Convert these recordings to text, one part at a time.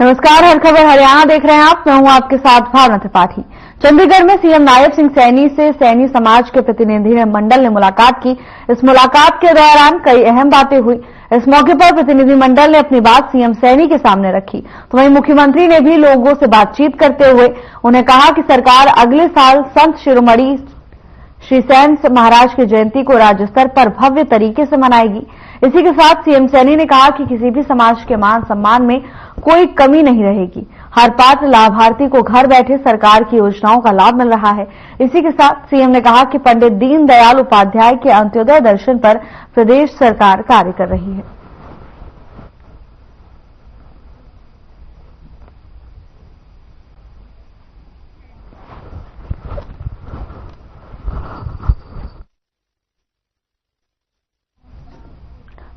नमस्कार, हर खबर हरियाणा देख रहे हैं आप। मैं हूं आपके साथ भावना त्रिपाठी। चंडीगढ़ में सीएम नायब सिंह सैनी से सैनी समाज के प्रतिनिधि मंडल ने मुलाकात की। इस मुलाकात के दौरान कई अहम बातें हुई। इस मौके पर प्रतिनिधि मंडल ने अपनी बात सीएम सैनी के सामने रखी, तो वहीं मुख्यमंत्री ने भी लोगों से बातचीत करते हुए उन्हें कहा कि सरकार अगले साल संत शिरोमणि श्री सैन महाराज की जयंती को राज्य स्तर पर भव्य तरीके से मनाएगी। इसी के साथ सीएम सैनी ने कहा कि किसी भी समाज के मान सम्मान में कोई कमी नहीं रहेगी। हर पात्र लाभार्थी को घर बैठे सरकार की योजनाओं का लाभ मिल रहा है। इसी के साथ सीएम ने कहा कि पंडित दीनदयाल उपाध्याय के अंत्योदय दर्शन पर प्रदेश सरकार कार्य कर रही है।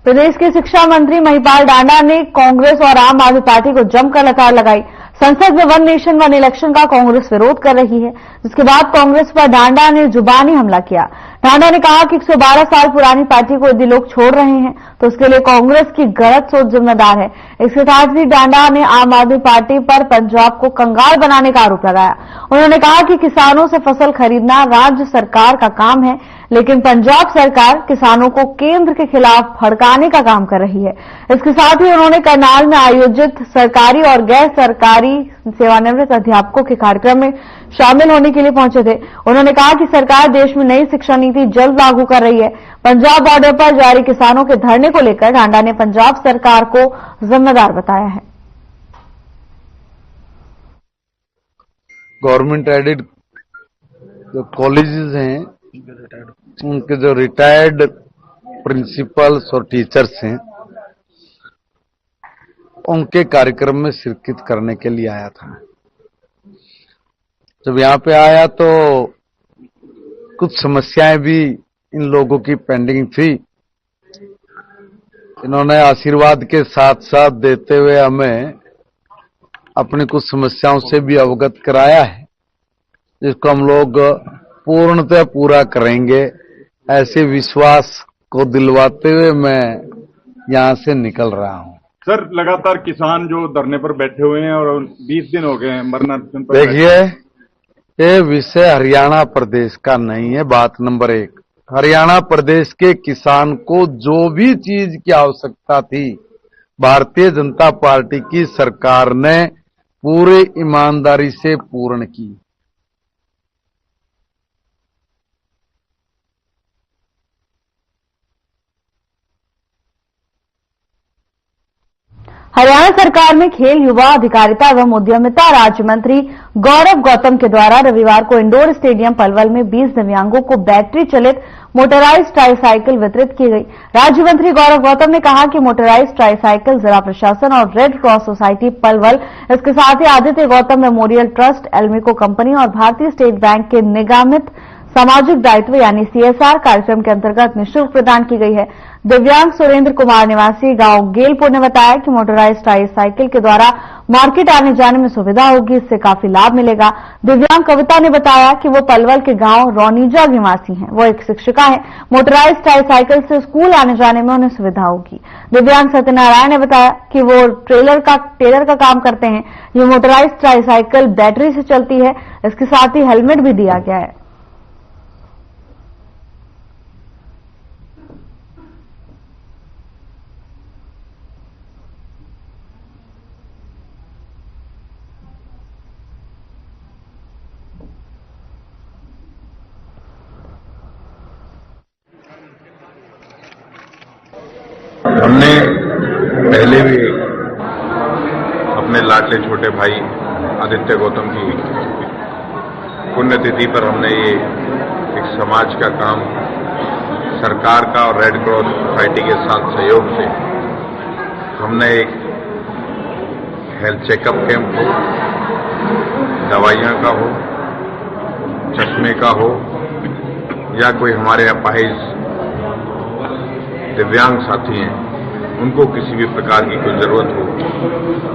प्रदेश के शिक्षा मंत्री महिपाल डांडा ने कांग्रेस और आम आदमी पार्टी को जमकर लताड़ लगाई। संसद में वन नेशन वन इलेक्शन का कांग्रेस विरोध कर रही है, जिसके बाद कांग्रेस पर डांडा ने जुबानी हमला किया। डांडा ने कहा कि 112 साल पुरानी पार्टी को यदि लोग छोड़ रहे हैं तो उसके लिए कांग्रेस की गलत सोच जिम्मेदार है। इसके साथ ही डांडा ने आम आदमी पार्टी पर पंजाब को कंगाल बनाने का आरोप लगाया। उन्होंने कहा कि किसानों से फसल खरीदना राज्य सरकार का काम है, लेकिन पंजाब सरकार किसानों को केंद्र के खिलाफ भड़काने का काम कर रही है। इसके साथ ही उन्होंने करनाल में आयोजित सरकारी और गैर सरकारी सेवानिवृत्त अध्यापकों के कार्यक्रम में शामिल होने के लिए पहुंचे थे। उन्होंने कहा कि सरकार देश में नई शिक्षा नीति जल्द लागू कर रही है। पंजाब बॉर्डर पर जारी किसानों के धरने को लेकर डांडा ने पंजाब सरकार को जिम्मेदार बताया है। गवर्नमेंट एडेड जो कॉलेजेस हैं, उनके जो रिटायर्ड प्रिंसिपल्स और टीचर्स हैं, उनके कार्यक्रम में शिरकत करने के लिए आया था। जब यहाँ पे आया तो कुछ समस्याएं भी इन लोगों की पेंडिंग थी। इन्होंने आशीर्वाद के साथ साथ देते हुए हमें अपनी कुछ समस्याओं से भी अवगत कराया है, जिसको हम लोग पूर्णतः पूरा करेंगे, ऐसे विश्वास को दिलवाते हुए मैं यहां से निकल रहा हूं। सर, लगातार किसान जो धरने पर बैठे हुए हैं और 20 दिन हो गए हैं मरना। देखिए, ये विषय हरियाणा प्रदेश का नहीं है। बात नंबर 1, हरियाणा प्रदेश के किसान को जो भी चीज की आवश्यकता थी, भारतीय जनता पार्टी की सरकार ने पूरे ईमानदारी से पूर्ण की। हरियाणा सरकार में खेल, युवा अधिकारिता एवं उद्यमिता राज्य मंत्री गौरव गौतम के द्वारा रविवार को इंडोर स्टेडियम पलवल में 20 दिव्यांगों को बैटरी चलित मोटराइज्ड ट्राईसाइकिल वितरित की गई। राज्य मंत्री गौरव गौतम ने कहा कि मोटराइज्ड ट्राईसाइकिल जिला प्रशासन और रेड क्रॉस सोसाइटी पलवल, इसके साथ ही Aditya Gautam memorial trust, Elmico company और भारतीय स्टेट बैंक के निगमित सामाजिक दायित्व यानी सीएसआर कार्यक्रम के अंतर्गत निःशुल्क प्रदान की गई है। दिव्यांग सुरेंद्र कुमार निवासी गांव गेलपुर ने बताया कि मोटराइज्ड ट्राईसाइकिल के द्वारा मार्केट आने जाने में सुविधा होगी, इससे काफी लाभ मिलेगा। दिव्यांग कविता ने बताया कि वो पलवल के गांव रौनीजा निवासी हैं। वो एक शिक्षिका है। मोटराइज्ड ट्राईसाइकिल से स्कूल आने जाने में उन्हें सुविधा होगी। दिव्यांग सत्यनारायण ने बताया कि वो टेलर का काम करते हैं। ये मोटराइज्ड ट्राईसाइकिल बैटरी से चलती है। इसके साथ ही हेलमेट भी दिया गया है। हमने पहले भी अपने लाडले छोटे भाई आदित्य गौतम की पुण्यतिथि पर हमने ये एक समाज का काम सरकार का और रेड क्रॉस सोसाइटी के साथ सहयोग से हमने एक हेल्थ चेकअप कैंप हो, दवाइयाँ का हो, चश्मे का हो, या कोई हमारे अपाहिज दिव्यांग साथी हैं, उनको किसी भी प्रकार की कोई जरूरत हो,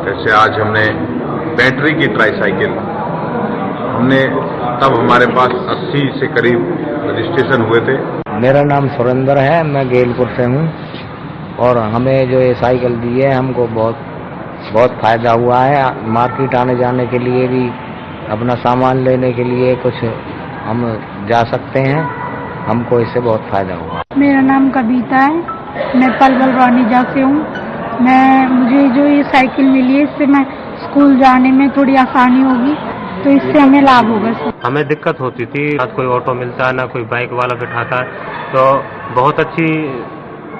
जैसे आज हमने बैटरी की ट्राईसाइकिल, हमने तब हमारे पास 80 से करीब रजिस्ट्रेशन हुए थे। मेरा नाम सुरेंद्र है, मैं गेलपुर से हूँ और हमें जो ये साइकिल दी है हमको बहुत बहुत फायदा हुआ है। मार्केट आने जाने के लिए भी, अपना सामान लेने के लिए कुछ हम जा सकते हैं। हमको इससे बहुत फायदा हुआ। मेरा नाम कविता है, मैं पलवल रानीजा से हूँ। मुझे जो ये साइकिल मिली है, इससे मैं स्कूल जाने में थोड़ी आसानी होगी, तो इससे हमें लाभ होगा। हमें दिक्कत होती थी, ना कोई ऑटो मिलता है, ना कोई बाइक वाला बिठाता है, तो बहुत अच्छी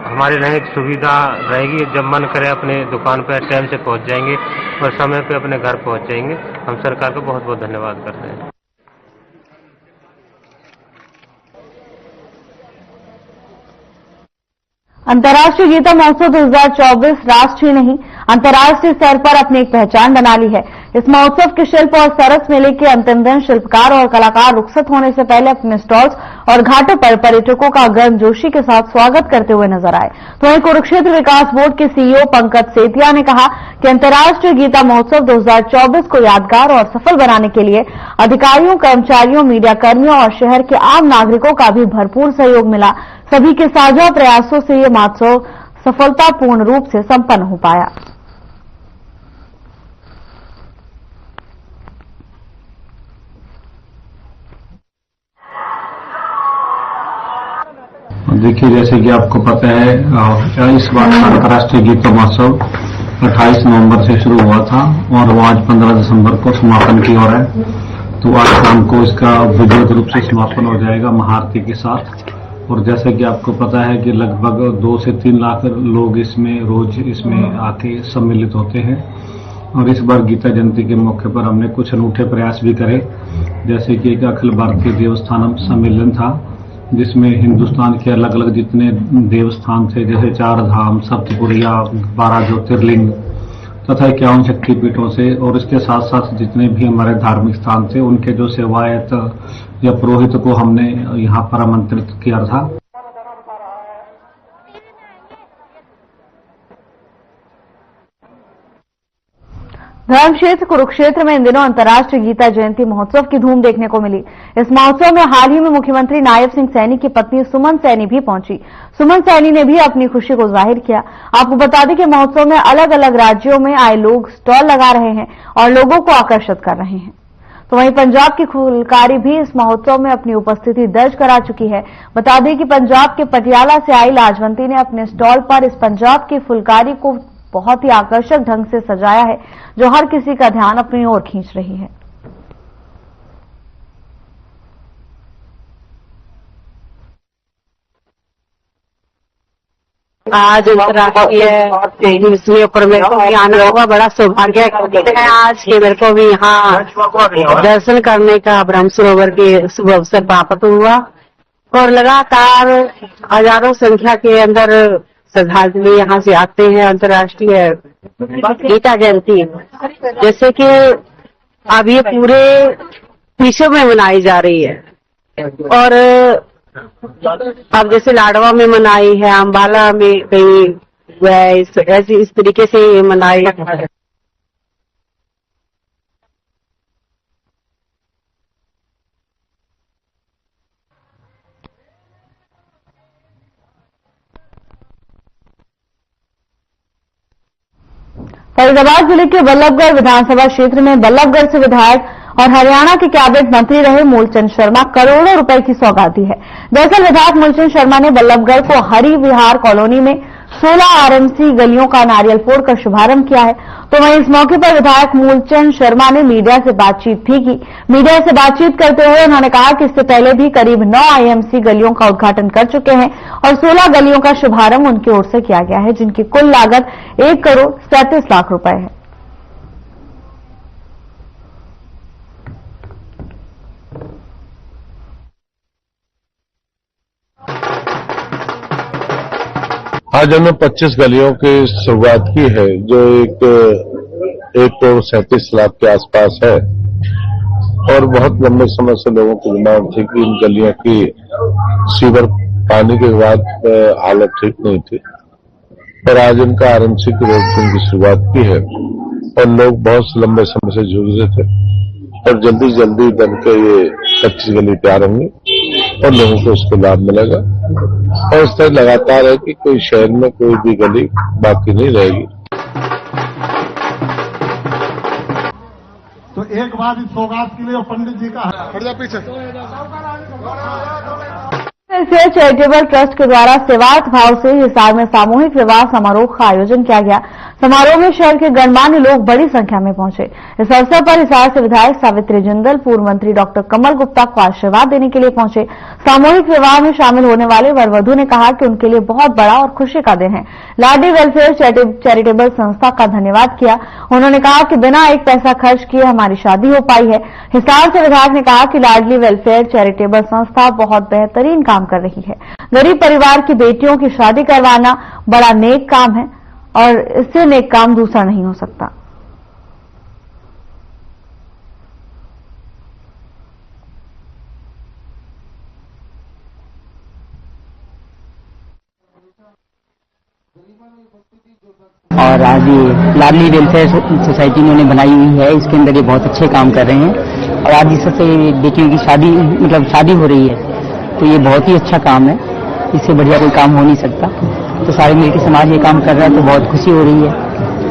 हमारे रहने की सुविधा रहेगी। जब मन करे अपने दुकान पर टाइम से पहुंच जाएंगे और समय पे अपने घर पहुंच जाएंगे। हम सरकार का बहुत बहुत धन्यवाद करते हैं। अंतर्राष्ट्रीय गीता महोत्सव 2024 राष्ट्रीय नहीं, अंतर्राष्ट्रीय स्तर पर अपनी एक पहचान बना ली है। इस महोत्सव के शिल्प और सरस मेले के अंतिम दिन शिल्पकार और कलाकार रुखसत होने से पहले अपने स्टॉल्स और घाटों पर पर्यटकों का गर्मजोशी के साथ स्वागत करते हुए नजर आए। तो वहीं कुरुक्षेत्र विकास बोर्ड के सीईओ पंकज सेतिया ने कहा कि अंतर्राष्ट्रीय गीता महोत्सव 2024 को यादगार और सफल बनाने के लिए अधिकारियों, कर्मचारियों, मीडिया कर्मियों और शहर के आम नागरिकों का भी भरपूर सहयोग मिला। सभी के साझा प्रयासों से ये महोत्सव सफलतापूर्ण रूप से संपन्न हो पाया। देखिए, जैसे कि आपको पता है, इस बार का अंतर्राष्ट्रीय गीता महोत्सव 28 नवंबर से शुरू हुआ था और वो आज 15 दिसंबर को समापन की ओर है। तो आज शाम को इसका विधिवत रूप से समापन हो जाएगा महाआरती के साथ। और जैसे कि आपको पता है कि लगभग 2 से 3 लाख लोग रोज इसमें आके सम्मिलित होते हैं। और इस बार गीता जयंती के मौके पर हमने कुछ अनूठे प्रयास भी करे, जैसे कि एक अखिल भारतीय देवस्थानम सम्मेलन था, जिसमें हिंदुस्तान के अलग अलग जितने देवस्थान थे, जैसे 4 धाम, सप्तपुरिया, 12 ज्योतिर्लिंग तथा 51 शक्तिपीठों से, और इसके साथ साथ जितने भी हमारे धार्मिक स्थान थे, उनके जो सेवायत या पुरोहित को हमने यहाँ पर आमंत्रित किया था। धर्मक्षेत्र कुरुक्षेत्र में इन दिनों अंतर्राष्ट्रीय गीता जयंती महोत्सव की धूम देखने को मिली। इस महोत्सव में हाल ही में मुख्यमंत्री नायब सिंह सैनी की पत्नी सुमन सैनी भी पहुंची। सुमन सैनी ने भी अपनी खुशी को जाहिर किया। आपको बता दें कि महोत्सव में अलग अलग राज्यों में आए लोग स्टॉल लगा रहे हैं और लोगों को आकर्षित कर रहे हैं। तो वहीं पंजाब की फुलकारी भी इस महोत्सव में अपनी उपस्थिति दर्ज करा चुकी है। बता दें कि पंजाब के पटियाला से आई लाजवंती ने अपने स्टॉल पर इस पंजाब की फुलकारी को बहुत ही आकर्षक ढंग से सजाया है, जो हर किसी का ध्यान अपनी ओर खींच रही है। आज अंतर्राष्ट्रीय विषय पर मेरे को भी आना होगा, बड़ा सौभाग्य है आज के मेरे को भी यहाँ दर्शन करने का ब्रह्म सरोवर के शुभ अवसर प्राप्त हुआ। और लगातार हजारों संख्या के अंदर श्रद्धालु यहाँ से आते हैं। अंतर्राष्ट्रीय गीता जयंती जैसे कि अब ये पूरे विश्व में मनाई जा रही है, और अब जैसे लाडवा में मनाई है, अम्बाला में कहीं ऐसी इस तरीके से मनाई है। फरीदाबाद जिले के बल्लभगढ़ विधानसभा क्षेत्र में बल्लभगढ़ से विधायक और हरियाणा के कैबिनेट मंत्री रहे मूलचंद शर्मा करोड़ों रुपए की सौगात दी है। दरअसल विधायक मूलचंद शर्मा ने बल्लभगढ़ को हरि विहार कॉलोनी में 16 आरएमसी गलियों का नारियल फोड़कर शुभारंभ किया है। तो वहीं इस मौके पर विधायक मूलचंद शर्मा ने मीडिया से बातचीत भी की। मीडिया से बातचीत करते हुए उन्होंने कहा कि इससे पहले भी करीब 9 आईएमसी गलियों का उद्घाटन कर चुके हैं और 16 गलियों का शुभारंभ उनकी ओर से किया गया है, जिनकी कुल लागत 1 करोड़ 37 लाख रुपए है। आज हमने 25 गलियों की शुरुआत की है, जो 1 करोड़ 37 लाख के आसपास है। और बहुत लंबे समय से लोगों की डिमांड थी कि इन गलियों की सीवर पानी के बाद हालत ठीक नहीं थी, पर आज इनका आरएमसी की रोड की शुरुआत की है और लोग बहुत लंबे समय से जूझ रहे थे और जल्दी जल्दी बनकर ये 25 गली तैयार होंगी और लोगों को इसको लाभ मिलेगा। और इस तरह लगातार है कि कोई शहर में कोई भी गली बाकी नहीं रहेगी। तो एक बार इस सौगात के लिए पंडित जी का पीछे वेलफेयर चैरिटेबल ट्रस्ट के द्वारा सेवार्थ भाव से हिसार में सामूहिक विवाह समारोह का आयोजन किया गया। समारोह में शहर के गणमान्य लोग बड़ी संख्या में पहुंचे। इस अवसर पर हिसार से विधायक सावित्री जिंदल, पूर्व मंत्री डॉक्टर कमल गुप्ता को आशीर्वाद देने के लिए पहुंचे। सामूहिक विवाह में शामिल होने वाले वर वधू ने कहा कि उनके लिए बहुत बड़ा और खुशी का दिन है। लाडली वेलफेयर चैरिटेबल संस्था का धन्यवाद किया। उन्होंने कहा कि बिना एक पैसा खर्च किए हमारी शादी हो पाई है। हिसार से विधायक ने कहा कि लाडली वेलफेयर चैरिटेबल संस्था बहुत बेहतरीन काम कर रही है। गरीब परिवार की बेटियों की शादी करवाना बड़ा नेक काम है और इससे नेक काम दूसरा नहीं हो सकता। और आज ये लाडली वेलफेयर सोसाइटी इन्होंने बनाई हुई है, इसके अंदर ये बहुत अच्छे काम कर रहे हैं। और आज इससे बेटियों की शादी मतलब शादी हो रही है, तो ये बहुत ही अच्छा काम है। इससे बढ़िया कोई काम हो नहीं सकता। तो सारे मिलकर समाज ये काम कर रहा है तो बहुत खुशी हो रही है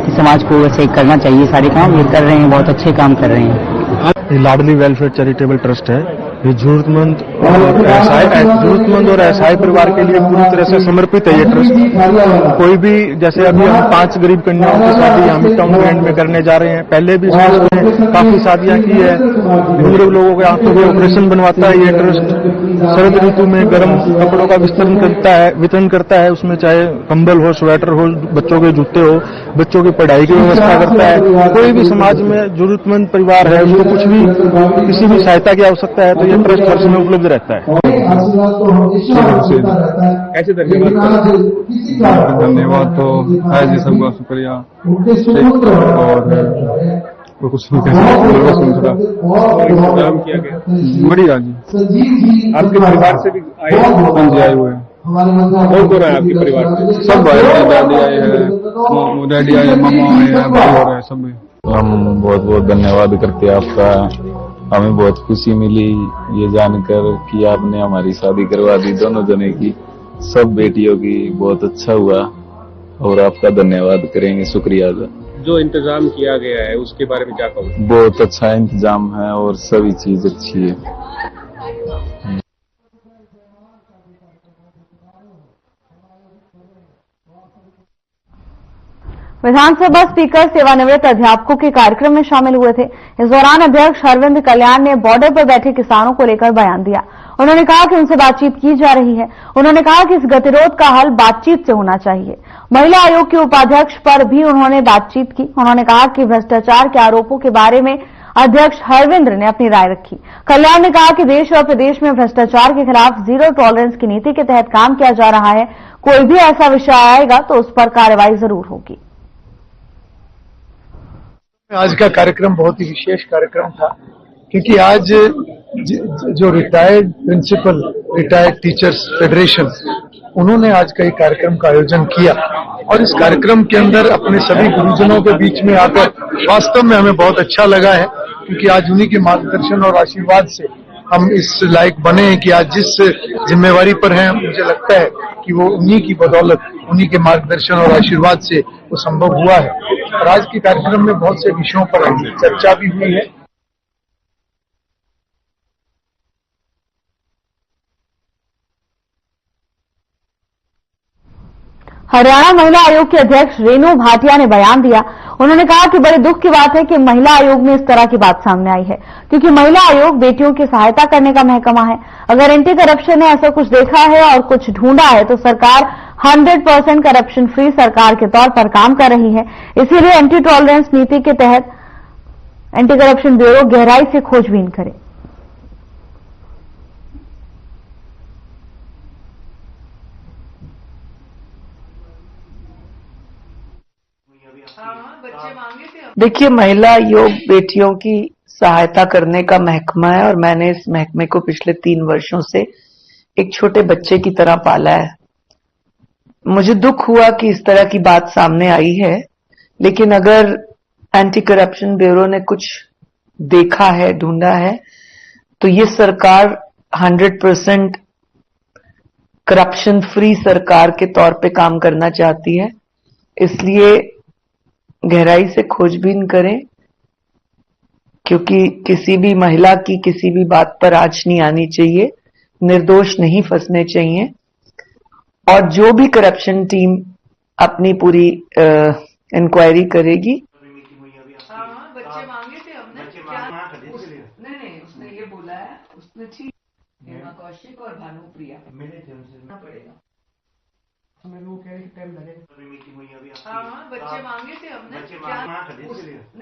कि समाज को वैसे करना चाहिए। सारे काम ये कर रहे हैं, बहुत अच्छे काम कर रहे हैं। लाडली वेलफेयर चैरिटेबल ट्रस्ट है, ये जरूरतमंद और असहाय परिवार के लिए पूरी तरह से समर्पित है। ये ट्रस्ट कोई भी, जैसे अभी हम 5 गरीब कन्याओं की शादी हम टाउन ग्रैंड में करने जा रहे हैं। पहले भी इसमें काफी शादियां की है। बुजुर्ग लोगों के आंखों के ऑपरेशन बनवाता है ये ट्रस्ट। शरद ऋतु में गर्म कपड़ों का वितरण करता है। उसमें चाहे कंबल हो, स्वेटर हो, बच्चों के जूते हो, बच्चों की पढ़ाई की व्यवस्था करता है। कोई भी समाज में जरूरतमंद परिवार है, उसको कुछ भी किसी भी सहायता की आवश्यकता है तो ये ट्रस्ट हर समय उपलब्ध रहता है। ऐसे धन्यवाद तो है जी, सबका शुक्रिया। और कुछ नहीं कह सकते। किया गया बढ़िया जी। आपके परिवार से भी आए? हाँ जी, आए हुए हैं। कौन है आपके परिवार से? सब आए हैं, दादी आए हैं, डैडी आए, मामा आए हैं, भाई हो रहे हैं, सब। हम बहुत बहुत धन्यवाद करते हैं आपका। हमें बहुत खुशी मिली ये जानकर कि आपने हमारी शादी करवा दी, दोनों जने की, सब बेटियों की। बहुत अच्छा हुआ और आपका धन्यवाद करेंगे, शुक्रिया। जो इंतजाम किया गया है उसके बारे में क्या कहूँ? बहुत अच्छा इंतजाम है और सभी चीज अच्छी है। विधानसभा स्पीकर सेवानिवृत्त अध्यापकों के कार्यक्रम में शामिल हुए थे। इस दौरान अध्यक्ष अरविंद कल्याण ने बॉर्डर पर बैठे किसानों को लेकर बयान दिया। उन्होंने कहा कि उनसे बातचीत की जा रही है। उन्होंने कहा कि इस गतिरोध का हल बातचीत से होना चाहिए। महिला आयोग के उपाध्यक्ष पर भी उन्होंने बातचीत की। उन्होंने कहा कि भ्रष्टाचार के आरोपों के बारे में अध्यक्ष हरविंद्र ने अपनी राय रखी। कल्याण ने कहा कि देश और प्रदेश में भ्रष्टाचार के खिलाफ जीरो टॉलरेंस की नीति के तहत काम किया जा रहा है। कोई भी ऐसा विषय आएगा तो उस पर कार्रवाई जरूर होगी। आज का कार्यक्रम बहुत ही विशेष कार्यक्रम था, क्योंकि आज जो retired principal, retired teachers federation, उन्होंने आज का एक कार्यक्रम का आयोजन किया और इस कार्यक्रम के अंदर अपने सभी गुरुजनों के बीच में आकर वास्तव में हमें बहुत अच्छा लगा है, क्योंकि आज उन्हीं के मार्गदर्शन और आशीर्वाद से हम इस लायक बने हैं कि आज जिस जिम्मेवारी पर हैं, मुझे लगता है कि वो उन्हीं की बदौलत, उन्हीं के मार्गदर्शन और आशीर्वाद से वो संभव हुआ है। और आज के कार्यक्रम में बहुत से विषयों पर चर्चा भी हुई है। हरियाणा महिला आयोग के अध्यक्ष रेणु भाटिया ने बयान दिया। उन्होंने कहा कि बड़े दुख की बात है कि महिला आयोग में इस तरह की बात सामने आई है, क्योंकि महिला आयोग बेटियों की सहायता करने का महकमा है। अगर एंटी करप्शन ने ऐसा कुछ देखा है और कुछ ढूंढा है तो सरकार 100% करप्शन फ्री सरकार के तौर पर काम कर रही है। इसीलिए एंटी टॉलरेंस नीति के तहत एंटी करप्शन ब्यूरो गहराई से खोजबीन करे। देखिए, महिला आयोग बेटियों की सहायता करने का महकमा है और मैंने इस महकमे को पिछले 3 वर्षों से एक छोटे बच्चे की तरह पाला है। मुझे दुख हुआ कि इस तरह की बात सामने आई है, लेकिन अगर एंटी करप्शन ब्यूरो ने कुछ देखा है, ढूंढा है, तो ये सरकार 100% करप्शन फ्री सरकार के तौर पे काम करना चाहती है। इसलिए गहराई से खोजबीन करें क्योंकि किसी भी महिला की किसी भी बात पर आंच नहीं आनी चाहिए, निर्दोष नहीं फंसने चाहिए। और जो भी करप्शन टीम अपनी पूरी इंक्वायरी करेगी। बच्चे मांगे थे हमने नहीं उसने ये बोला है, उसने ठीक हेमा कौशिक और भानुप्रिया मिले थे, उनसे पड़ेगा हमें वो कह रहे टाइम लगेगा। हाँ बच्चे मांगे थे हमने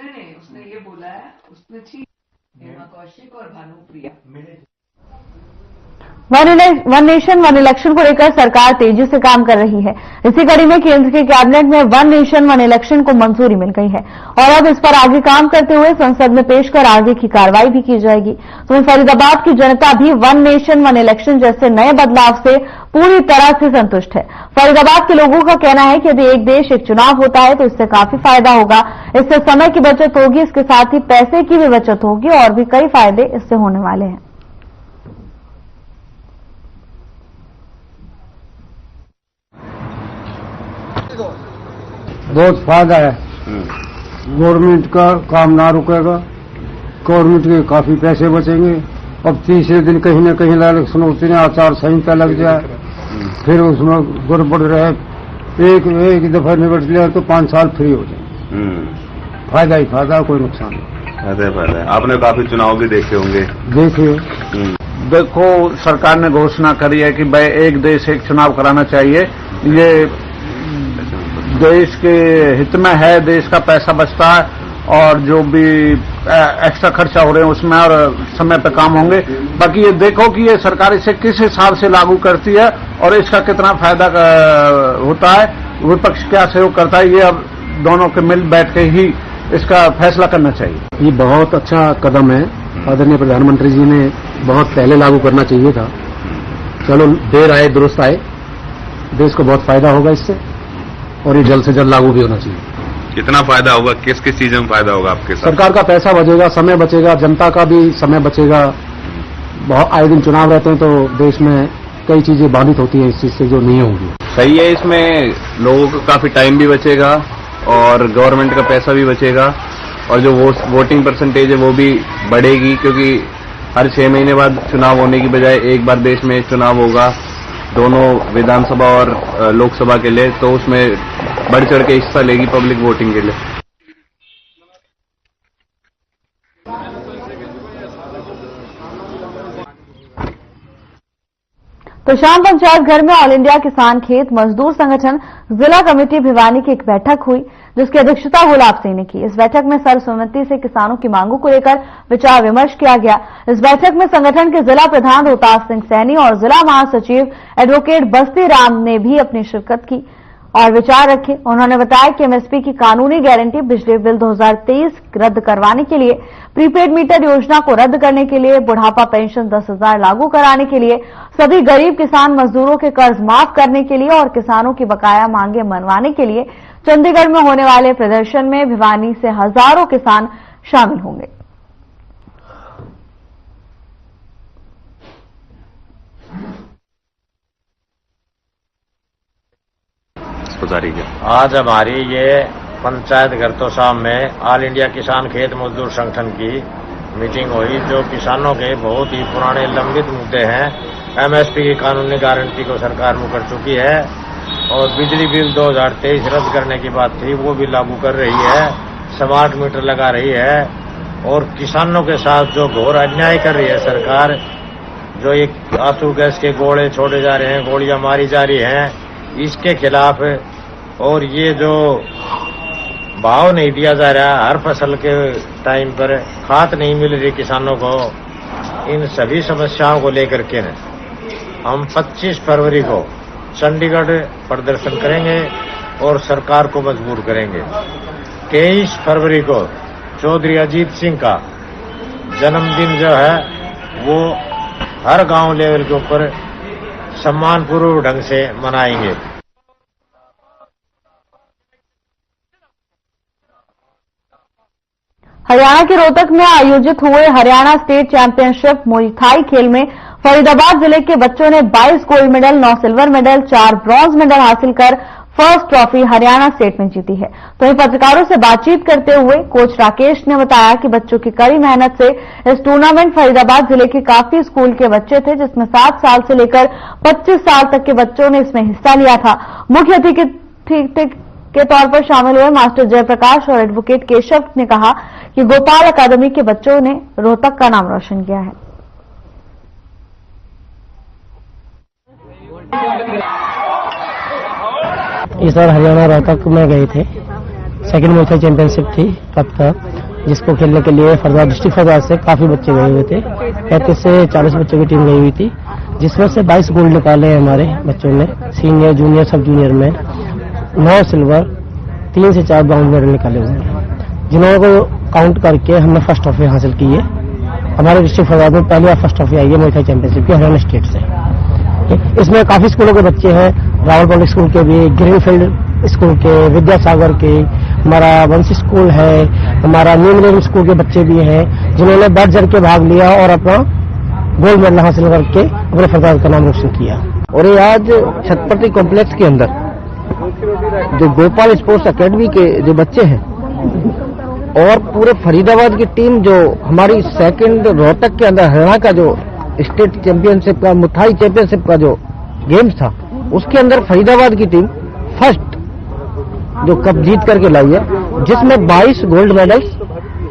नहीं उसने ये बोला है, उसने ठीक हेमा कौशिक और भानुप्रिया मिले थे। वन नेशन वन इलेक्शन को लेकर सरकार तेजी से काम कर रही है। इसी कड़ी में केंद्र के कैबिनेट में वन नेशन वन इलेक्शन को मंजूरी मिल गई है और अब इस पर आगे काम करते हुए संसद में पेश कर आगे की कार्रवाई भी की जाएगी। तो फरीदाबाद की जनता भी वन नेशन वन इलेक्शन जैसे नए बदलाव से पूरी तरह से संतुष्ट है। फरीदाबाद के लोगों का कहना है कि यदि एक देश एक चुनाव होता है तो इससे काफी फायदा होगा, इससे समय की बचत होगी, इसके साथ ही पैसे की भी बचत होगी और भी कई फायदे इससे होने वाले हैं। बहुत फायदा है, गवर्नमेंट का काम ना रुकेगा, गवर्नमेंट के काफी पैसे बचेंगे। अब तीसरे दिन कहीं न कहीं इलेक्शन होते हैं, आचार संहिता लग जाए, फिर उसमें गड़बड़ रहे, एक दफा निपट लिया तो 5 साल फ्री हो जाए। फायदा ही फायदा, कोई नुकसान नहीं। फायदा। आपने काफी चुनाव भी देखे होंगे। देखिए, देखो सरकार ने घोषणा करी है कि भाई एक देश एक चुनाव कराना चाहिए। ये देश के हित में है, देश का पैसा बचता है और जो भी एक्स्ट्रा खर्चा हो रहे हैं उसमें और समय पे काम होंगे। बाकी ये देखो कि ये सरकार इसे किस हिसाब से लागू करती है और इसका कितना फायदा होता है, विपक्ष क्या सहयोग करता है, ये अब दोनों के मिल बैठ के ही इसका फैसला करना चाहिए। ये बहुत अच्छा कदम है, आदरणीय प्रधानमंत्री जी ने बहुत पहले लागू करना चाहिए था। चलो देर आए दुरुस्त आए, देश को बहुत फायदा होगा इससे और ये जल्द से जल्द लागू भी होना चाहिए। कितना फायदा होगा, किस किस चीजों में फायदा होगा आपके साथ? सरकार का पैसा बचेगा, समय बचेगा, जनता का भी समय बचेगा। बहुत आए दिन चुनाव रहते हैं तो देश में कई चीजें बाधित होती हैं इस चीज से जो नहीं होंगी। सही है, इसमें लोगों को काफी टाइम भी बचेगा और गवर्नमेंट का पैसा भी बचेगा और जो वोटिंग परसेंटेज है वो भी बढ़ेगी, क्योंकि हर 6 महीने बाद चुनाव होने की बजाय एक बार देश में चुनाव होगा, दोनों विधानसभा और लोकसभा के लिए, तो उसमें बढ़ चढ़ के हिस्सा लेगी पब्लिक वोटिंग के लिए। तो शाम पंचायत घर में ऑल इंडिया किसान खेत मजदूर संगठन जिला कमेटी भिवानी की एक बैठक हुई, जिसकी अध्यक्षता गुलाब सिंह ने की। इस बैठक में सर्वसम्मति से किसानों की मांगों को लेकर विचार विमर्श किया गया। इस बैठक में संगठन के जिला प्रधान रोहतास सिंह सैनी और जिला महासचिव एडवोकेट बस्ती राम ने भी अपनी शिरकत की और विचार रखे। उन्होंने बताया कि एमएसपी की कानूनी गारंटी, बिजली बिल 2023 रद्द करवाने के लिए, प्रीपेड मीटर योजना को रद्द करने के लिए, बुढ़ापा पेंशन 10,000 लागू कराने के लिए, सभी गरीब किसान मजदूरों के कर्ज माफ करने के लिए और किसानों की बकाया मांगे मनवाने के लिए चंडीगढ़ में होने वाले प्रदर्शन में भिवानी से हजारों किसान शामिल होंगे। आज हमारी ये पंचायत घर तो शाम में ऑल इंडिया किसान खेत मजदूर संगठन की मीटिंग हुई, जो किसानों के बहुत ही पुराने लंबित मुद्दे हैं। एमएसपी की कानूनी गारंटी को सरकार मुकर चुकी है और बिजली बिल 2023 रद्द करने की बात थी, वो भी लागू कर रही है, स्मार्ट मीटर लगा रही है और किसानों के साथ जो घोर अन्याय कर रही है सरकार, जो ये आंसू गैस के गोले छोड़े जा रहे हैं, गोलियां मारी जा रही हैं, इसके खिलाफ। और ये जो भाव नहीं दिया जा रहा हर फसल के टाइम पर, खाद नहीं मिल रही किसानों को, इन सभी समस्याओं को लेकर के हम 25 फरवरी को चंडीगढ़ प्रदर्शन करेंगे और सरकार को मजबूर करेंगे। 23 फरवरी को चौधरी अजीत सिंह का जन्मदिन जो है वो हर गांव लेवल के ऊपर सम्मानपूर्वक ढंग से मनाएंगे। हरियाणा के रोहतक में आयोजित हुए हरियाणा स्टेट चैंपियनशिप मुई थाई खेल में फरीदाबाद जिले के बच्चों ने 22 gold medal, 9 silver medal, 4 bronze medal हासिल कर फर्स्ट ट्रॉफी हरियाणा स्टेट में जीती है। तो वहीं पत्रकारों से बातचीत करते हुए कोच राकेश ने बताया कि बच्चों की कड़ी मेहनत से इस टूर्नामेंट फरीदाबाद जिले के काफी स्कूल के बच्चे थे, जिसमें 7 साल से लेकर 25 साल तक के बच्चों ने इसमें हिस्सा लिया था। मुख्य अतिथि के तौर पर शामिल हुए मास्टर जयप्रकाश और एडवोकेट केशव ने कहा कि गोपाल अकादमी के बच्चों ने रोहतक का नाम रोशन किया है। इस बार हरियाणा रोहतक में गए थे, सेकंड मुई थाई चैंपियनशिप थी कप का, जिसको खेलने के लिए फरीदाबाद डिस्ट्रिक्ट फरीदाबाद से काफी बच्चे गए हुए थे। 35 से 40 बच्चों की टीम गई हुई थी, जिसमें से 22 गोल्ड निकाले हमारे बच्चों ने। सीनियर, जूनियर, सब जूनियर में 9 सिल्वर, 3 से 4 ब्राउन मेडल निकाले हुए हैं, जिन्होंने को काउंट करके हमने फर्स्ट ट्रॉफी हासिल की है। हमारे डिस्ट्रिक्ट फरीदाबाद में पहली बार फर्स्ट ट्रॉफी आई है मुई थाई चैंपियनशिप की हरियाणा स्टेट से। इसमें काफी स्कूलों के बच्चे हैं, रावल पब्लिक स्कूल के भी, ग्रीनफील्ड स्कूल के, विद्यासागर के, हमारा वंशी स्कूल है, हमारा न्यू मिलेनियम स्कूल के बच्चे भी हैं, जिन्होंने बढ़ चढ़ के भाग लिया और अपना गोल्ड मेडल हासिल करके अपने फरीदाबाद का नाम रोशन किया। और ये आज छत्रपति कॉम्प्लेक्स के अंदर जो गोपाल स्पोर्ट्स एकेडमी के जो बच्चे हैं और पूरे फरीदाबाद की टीम, जो हमारी सेकंड रोहतक के अंदर हरियाणा का जो स्टेट चैंपियनशिप का मुथाई चैंपियनशिप का जो गेम्स था, उसके अंदर फरीदाबाद की टीम फर्स्ट जो कप जीत करके लाई है, जिसमें 22 गोल्ड मेडल्स,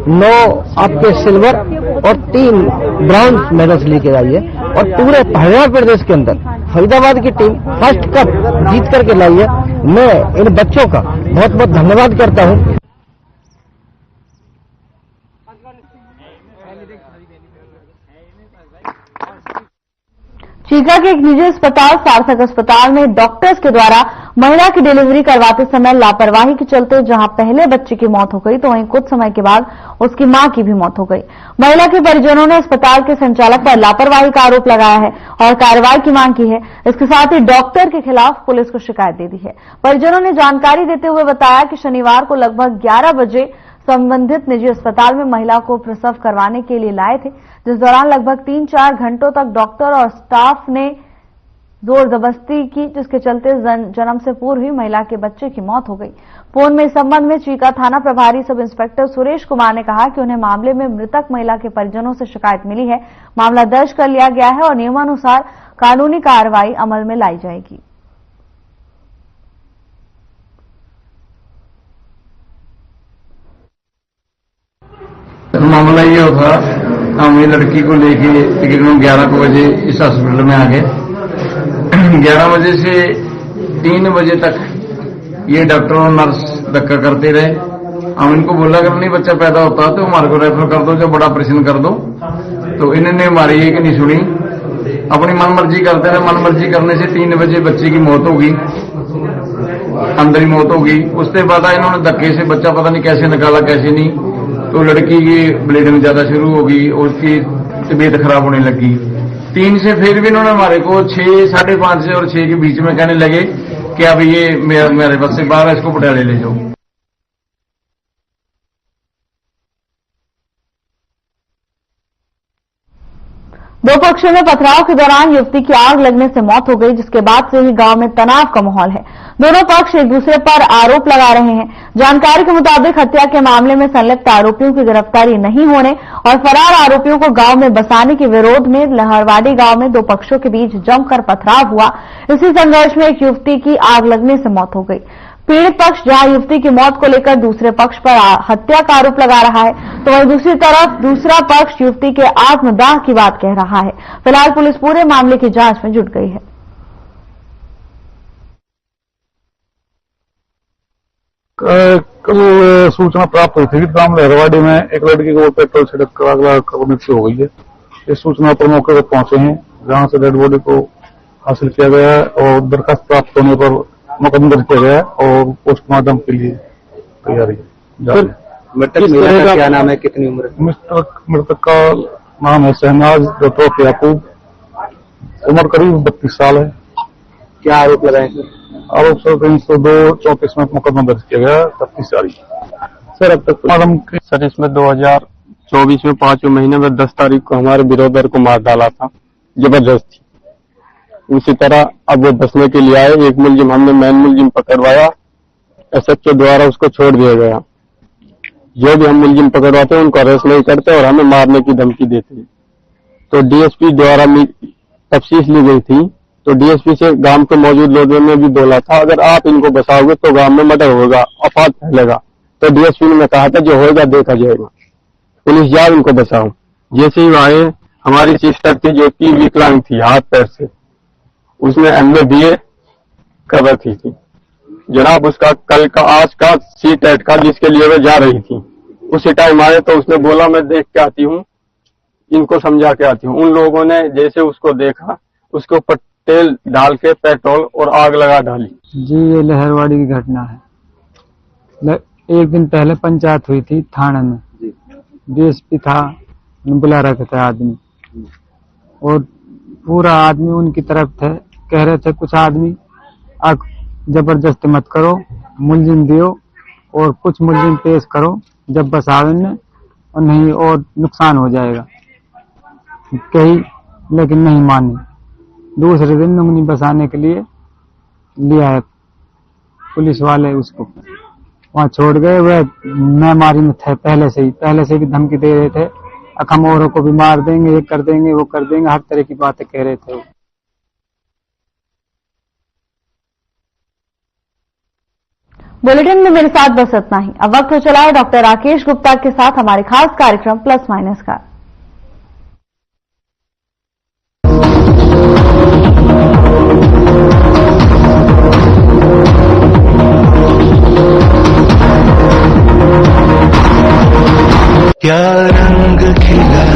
9 आपके सिल्वर और 3 ब्रॉन्ज मेडल्स लेके आई है। और पूरे हरियाणा प्रदेश के अंदर फरीदाबाद की टीम फर्स्ट कप जीत करके लाई है। मैं इन बच्चों का बहुत बहुत धन्यवाद करता हूँ। चीका के एक निजी अस्पताल सार्थक अस्पताल में डॉक्टर्स के द्वारा महिला की डिलीवरी करवाते समय लापरवाही के चलते जहां पहले बच्चे की मौत हो गई, तो वहीं कुछ समय के बाद उसकी मां की भी मौत हो गई। महिला के परिजनों ने अस्पताल के संचालक पर लापरवाही का आरोप लगाया है और कार्रवाई की मांग की है। इसके साथ ही डॉक्टर के खिलाफ पुलिस को शिकायत दे दी है। परिजनों ने जानकारी देते हुए बताया कि शनिवार को लगभग 11 बजे संबंधित निजी अस्पताल में महिला को प्रसव करवाने के लिए लाए थे, जिस दौरान लगभग 3-4 घंटों तक डॉक्टर और स्टाफ ने जोर जबरदस्ती की, जिसके चलते जन्म से पूर्व ही महिला के बच्चे की मौत हो गई। फोन में इस संबंध में चीका थाना प्रभारी सब इंस्पेक्टर सुरेश कुमार ने कहा कि उन्हें मामले में मृतक महिला के परिजनों से शिकायत मिली है। मामला दर्ज कर लिया गया है और नियमानुसार कानूनी कार्रवाई अमल में लाई जाएगी। मामला ये था, हम ये लड़की को लेके तकरीबन 11 बजे इस हॉस्पिटल में आ गए। 11 बजे से 3 बजे तक ये डॉक्टर और नर्स धक्का करते रहे। हम इनको बोला अगर नहीं बच्चा पैदा होता तो हमारे को रेफर कर दो, जो बड़ा ऑपरेशन कर दो। तो इन्होंने हमारी एक नहीं सुनी, अपनी मनमर्जी करते रहे। मनमर्जी करने से 3 बजे बच्चे की मौत होगी, अंदर ही मौत होगी। उसके बाद इन्होंने धक्के से बच्चा पता नहीं कैसे निकाला कैसे नहीं, तो लड़की की ब्लीडिंग ज्यादा शुरू होगी और उसकी तबीयत खराब होने लगी। 3 से फिर भी इन्होंने हमारे को 6, 5:30 से और 6 के बीच में कहने लगे कि अब ये मेरे बस से बाहर, इसको पटियाले ले जाओ। दो पक्षों में पथराव के दौरान युवती की आग लगने से मौत हो गई, जिसके बाद से ही गांव में तनाव का माहौल है। दोनों पक्ष एक दूसरे पर आरोप लगा रहे हैं। जानकारी के मुताबिक हत्या के मामले में संलिप्त आरोपियों की गिरफ्तारी नहीं होने और फरार आरोपियों को गांव में बसाने के विरोध में लहरवाड़ी गांव में दो पक्षों के बीच जमकर पथराव हुआ। इसी संघर्ष में एक युवती की आग लगने से मौत हो गई। पीड़ित पक्ष जहां युवती की मौत को लेकर दूसरे पक्ष पर हत्या का आरोप लगा रहा है, तो वहीं दूसरी तरफ दूसरा पक्ष युवती के आत्मदाह की बात कह रहा है। फिलहाल पुलिस पूरे मामले की जांच में जुट गई है। कल सूचना प्राप्त हुई थी कि ग्राम लहरवाड़ी में एक लड़की को पेट्रोल छिड़क कर आग लगाकर मृत्यु हो गई है। इस सूचना पर मौके पर पहुंचे हैं, जहां से डेड बॉडी को हासिल किया गया है और दरखास्त प्राप्त होने पर मुकदमा दर्ज किया गया और पोस्टमार्टम के लिए तैयारी है। मृतक का क्या नाम है, कितनी उम्र? मृतक का नाम है शहनाज रतौफ याकूब, उम्र करीब 32 साल है। क्या आरोप लगाए सर? आरोप सर 302-34 में मुकदमा दर्ज किया गया 31 तारीख। सर अब तक सर इसमें 2024 में 5वें महीने में 10 तारीख को हमारे बिरोदर को मार डाला था जबरदस्ती। उसी तरह अब वो बचने के लिए आए। एक मुलजिम हमने मेन मुलजिम पकड़वाया, एसएचओ द्वारा उसको छोड़ दिया गया। जो भी हम मुलजिम पकड़वाते हैं उनको अरेस्ट नहीं करते और हमें मारने की धमकी देते हैं। तो डीएसपी द्वारा तफ्तीश ली गई थी, तो डीएसपी से गांव के मौजूद लोगों ने भी बोला था अगर आप इनको बचाओगे तो गांव में मर्डर होगा, अफवाह फैलेगा। तो डीएसपी ने कहा था जो होगा देखा जाएगा, पुलिस जाओ इनको बचाओ। जैसे ही आए, हमारी सिस्टर थी जो कि विकलांग थी हाथ पैर से, उसने एमए बीए कर रखी थी जनाब। उसका कल का आज का सीटेट का जिसके लिए वो जा रही थी, उसी टाइम आए तो उसने बोला मैं देख के आती हूँ, इनको समझा के आती हूँ। उन लोगों ने जैसे उसको देखा, उसके ऊपर तेल डाल के पेट्रोल और आग लगा डाली। जी ये लहरवाड़ी की घटना है। एक दिन पहले पंचायत हुई थी थाने में, डीएसपी था, बुला रखे थे आदमी और पूरा आदमी उनकी तरफ थे। कह रहे थे कुछ आदमी अब जबरदस्ती मत करो, मुलजिम दियो और कुछ मुलजिम पेश करो, जब बस आवे और नहीं और नुकसान हो जाएगा। कही लेकिन नहीं मानी। दूसरे दिन नमूनी बसाने के लिए लिया है पुलिस वाले, उसको वहां छोड़ गए। वह मेमारी में थे पहले से भी धमकी दे रहे थे, हम औरों को भी मार देंगे, ये कर देंगे, वो कर देंगे, हर तरह की बातें कह रहे थे। बुलेटिन में मेरे साथ बस इतना ही। अब वक्त हो चला है डॉक्टर राकेश गुप्ता के साथ हमारे खास कार्यक्रम प्लस माइनस का। क्या रंग खिला